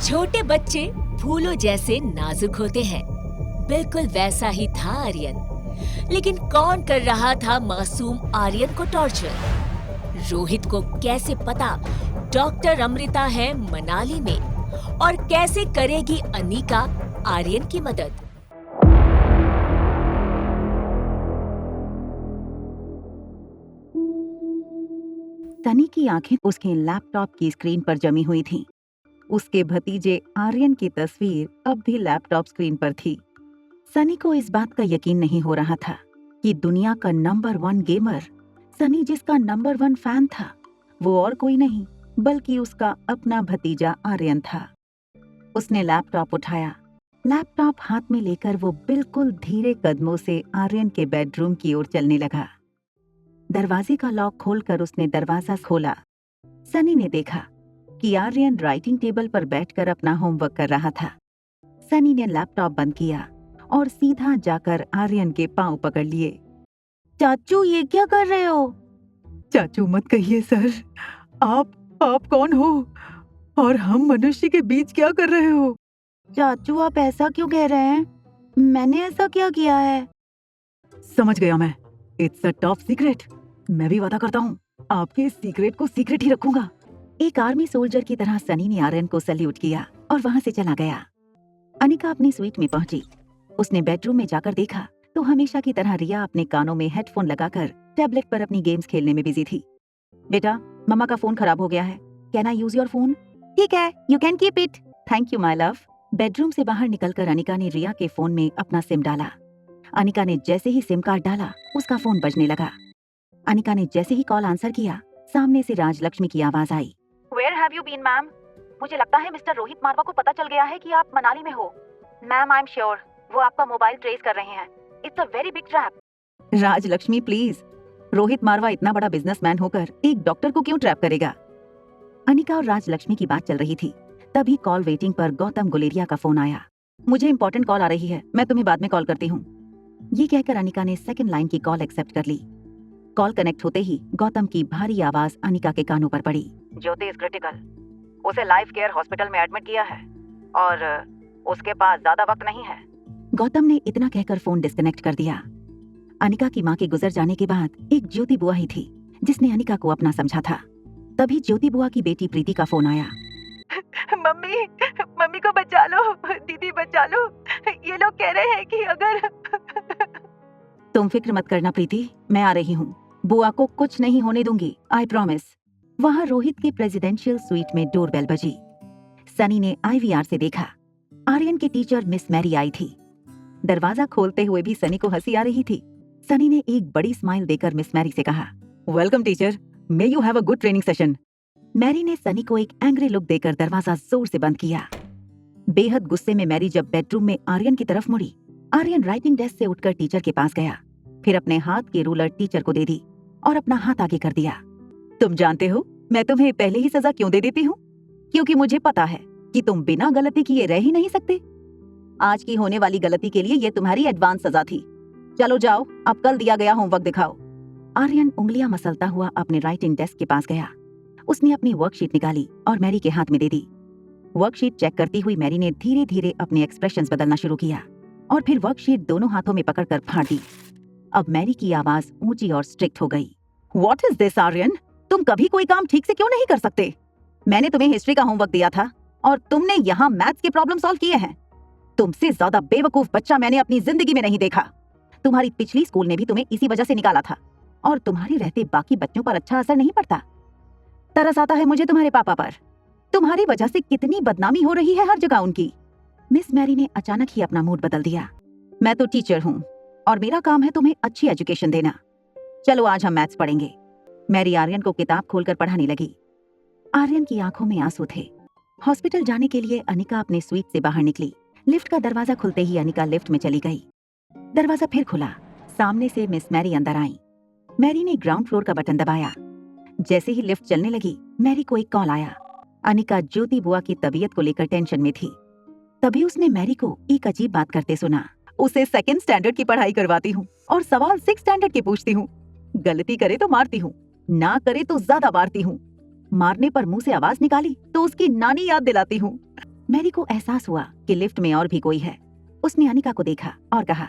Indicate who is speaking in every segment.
Speaker 1: छोटे बच्चे फूलों जैसे नाजुक होते हैं। बिल्कुल वैसा ही था आर्यन। लेकिन कौन कर रहा था मासूम आर्यन को टॉर्चर? रोहित को कैसे पता डॉक्टर अमृता है मनाली में, और कैसे करेगी अनिका आर्यन की मदद?
Speaker 2: सनी की आंखें उसके लैपटॉप की स्क्रीन पर जमी हुई थीं। उसके भतीजे आर्यन की तस्वीर अब भी लैपटॉप स्क्रीन पर थी। सनी को इस बात का यकीन नहीं हो रहा था कि दुनिया का नंबर 1 गेमर, सनी जिसका नंबर 1 फैन था, वो और कोई नहीं बल्कि उसका अपना भतीजा आर्यन था। उसने लैपटॉप उठाया। लैपटॉप हाथ में लेकर वो बिल्कुल धीरे कदमों से आर्यन के बेडरूम की ओर चलने लगा। दरवाजे का लॉक खोलकर उसने दरवाजा खोला। सनी ने देखा कि आर्यन राइटिंग टेबल पर बैठकर अपना होमवर्क कर रहा था। सनी ने लैपटॉप बंद किया और सीधा जाकर आर्यन के पांव पकड़ लिए। चाचू, ये क्या कर रहे हो?
Speaker 3: चाचू मत कहिए सर। आप कौन हो और हम मनुष्य के बीच क्या कर रहे हो?
Speaker 2: चाचू, आप ऐसा क्यों कह रहे हैं? मैंने ऐसा क्या किया है?
Speaker 3: समझ गया मैं। It's a top secret. मैं भी वादा करता हूँ आपके इस सीक्रेट को सीक्रेट ही रखूंगा।
Speaker 2: एक आर्मी सोल्जर की तरह सनी ने आर्यन को सैल्यूट किया और वहां से चला गया। अनिका अपनी स्वीट में पहुंची। उसने बेडरूम में जाकर देखा तो हमेशा की तरह रिया अपने कानों में हेडफोन लगाकर टैबलेट पर अपनी गेम्स खेलने में बिजी थी। बेटा, मम्मा का फोन खराब हो गया है। Can I use your phone? ठीक है, you can keep it. Thank you my love. Bedroom से बाहर निकलकर अनिका ने रिया के फोन में अपना सिम डाला। अनिका ने जैसे ही सिम कार्ड डाला, उसका फोन बजने लगा। अनिका ने जैसे ही कॉल आंसर किया, सामने से राजलक्ष्मी की आवाज आई। Where have you been, ma'am? मुझे लगता है मिस्टर रोहित मारवा को पता चल गया है कि आप मनाली में हो। मैम, आई एम श्योर वो आपका मोबाइल ट्रेस कर रहे हैं। It's a very big trap. Rajalakshmi please, Rohit Marwah इतना बड़ा बिजनेसमैन होकर एक डॉक्टर को क्यों ट्रैप करेगा? अनिका और राजलक्ष्मी की बात चल रही थी, तभी कॉल वेटिंग पर गौतम गुलेरिया का फोन आया। मुझे इंपॉर्टेंट कॉल आ रही है, मैं तुम्हें बाद में कॉल करती हूँ। ये कहकर अनिका ने सेकंड लाइन की कॉल एक्सेप्ट कर ली। कॉल कनेक्ट होते ही गौतम की भारी आवाज अनिका के कानों पर पड़ी। ज्योति इज क्रिटिकल। उसे लाइफ केयर हॉस्पिटल में एडमिट किया है और उसके पास ज्यादा वक्त नहीं है। गौतम ने इतना कहकर फोन डिस्कनेक्ट कर दिया। अनिका की मां के गुजर जाने के बाद एक ज्योति बुआ ही थी जिसने अनिका को अपना समझा था। तभी ज्योति बुआ की बेटी प्रीति का फोन आया।
Speaker 3: मम्मी को बचा लो, दीदी बचा लो। ये लोग कह रहे हैं कि अगर
Speaker 2: तुम फिक्र मत करना प्रीति, मैं आ रही हूँ। बुआ को कुछ नहीं होने दूंगी, आई प्रॉमिस। वहाँ रोहित के प्रेसिडेंशियल स्वीट में डोरबेल बजी। सनी ने आईवीआर से देखा। आर्यन की टीचर मिस मैरी आई थी। दरवाजा खोलते हुए भी सनी को हंसी आ रही थी। सनी ने एक बड़ी स्माइल देकर मिस मैरी से कहा,
Speaker 3: welcome teacher, may you have a good training session.
Speaker 2: Mary ने सनी को एक एंग्री लुक देकर दरवाजा जोर से बंद किया। बेहद गुस्से में मैरी जब बेडरूम में आर्यन की तरफ मुड़ी, आर्यन राइटिंग डेस्क से उठकर टीचर के पास गया, फिर अपने हाथ की रूलर टीचर को दे दी और अपना हाथ आगे कर दिया।
Speaker 3: तुम जानते हो मैं तुम्हें पहले ही सजा क्यों दे देती हूँ?
Speaker 2: क्योंकि मुझे पता है कि तुम बिना गलती किए रह ही नहीं सकते। आज की होने वाली गलती के लिए ये तुम्हारी एडवांस सजा थी। चलो जाओ, अब कल दिया गया होमवर्क दिखाओ। आर्यन उंगलियां मसलता हुआ अपने राइटिंग डेस्क के पास गया। उसने अपनी वर्कशीट निकाली और मैरी के हाथ में दे दी। वर्कशीट चेक करती हुई मैरी ने धीरे धीरे अपने एक्सप्रेशंस बदलना शुरू किया और फिर वर्कशीट दोनों हाथों में पकड़कर फाड़ दी। अब मैरी की आवाज ऊंची और स्ट्रिक्ट हो गई।
Speaker 3: What is this Aryan? तुम कभी कोई काम ठीक से क्यों नहीं कर सकते?
Speaker 2: मैंने तुम्हें हिस्ट्री का होमवर्क दिया था और तुमने यहाँ मैथ्स के प्रॉब्लम सॉल्व किए हैं। तुमसे ज्यादा बेवकूफ बच्चा मैंने अपनी जिंदगी में नहीं देखा। तुम्हारी पिछली स्कूल ने भी तुम्हें इसी वजह से निकाला था और तुम्हारे रहते बाकी बच्चों पर अच्छा असर नहीं पड़ता। तरस आता है मुझे तुम्हारे पापा पर। तुम्हारी वजह से कितनी बदनामी हो रही है हर जगह उनकी। मिस मैरी ने अचानक ही अपना मूड बदल दिया। मैं तो टीचर हूँ और मेरा काम है तुम्हें अच्छी एजुकेशन देना। चलो आज हम मैथ्स पढ़ेंगे। मैरी आर्यन को किताब खोलकर पढ़ाने लगी। आर्यन की आंखों में आंसू थे। हॉस्पिटल जाने के लिए अनिका अपने स्वीट से बाहर निकली। लिफ्ट का दरवाजा खुलते ही अनिका लिफ्ट में चली गई। दरवाजा फिर खुला। सामने से मिस मैरी अंदर आई। मैरी ने ग्राउंड फ्लोर का बटन दबाया। जैसे ही लिफ्ट चलने लगी, मैरी को एक कॉल आया। अनिका ज्योति बुआ की तबीयत को लेकर टेंशन में थी। तभी उसने मैरी को एक अजीब बात करते सुना।
Speaker 3: उसे सेकंड स्टैंडर्ड की पढ़ाई करवाती हूँ और सवाल 6 स्टैंडर्ड के पूछती हूँ। गलती करे तो मारती हूँ, ना करे तो ज्यादा मारती हूँ। मारने पर मुंह से आवाज निकाली तो उसकी नानी याद दिलाती हूँ।
Speaker 2: मैरी को एहसास हुआ कि लिफ्ट में और भी कोई है। उसने अनिका को देखा और कहा,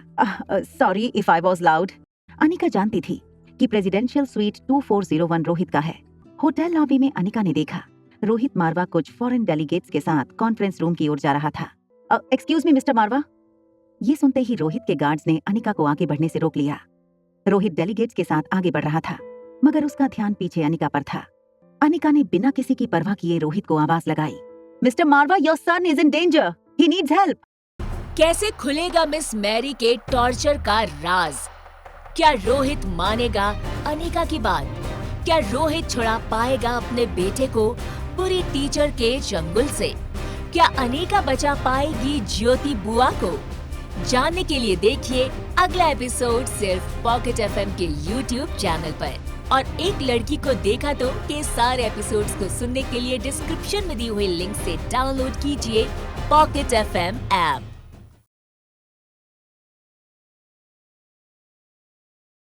Speaker 2: sorry if I was loud. Anika जानती थी कि प्रेसिडेंशियल स्वीट 2401 रोहित का है। होटल लॉबी में अनिका ने देखा रोहित मारवा कुछ फॉरेन डेलीगेट्स के साथ कॉन्फ्रेंस रूम की ओर जा रहा था। एक्सक्यूज मी मिस्टर मारवा। ये सुनते ही रोहित के गार्ड्स ने अनिका को आगे बढ़ने से रोक लिया। रोहित डेलीगेट्स के साथ आगे बढ़ रहा था, मगर उसका ध्यान पीछे अनिका पर था। अनिका ने बिना किसी की परवाह किए रोहित को आवाज लगाई, mister Marwah, your son is in danger, he needs help.
Speaker 1: कैसे खुलेगा मिस मैरी के टॉर्चर का राज? क्या रोहित मानेगा अनिका की बात? क्या रोहित छुड़ा पाएगा अपने बेटे को बुरी टीचर के चंगुल से? क्या अनिका बचा पाएगी ज्योति बुआ को? जानने के लिए देखिए अगला एपिसोड सिर्फ पॉकेट एफएम के YouTube चैनल पर। और एक लड़की को देखा तो के सारे एपिसोड्स को सुनने के लिए डिस्क्रिप्शन में दी हुई लिंक से डाउनलोड कीजिए पॉकेट एफएम ऐप।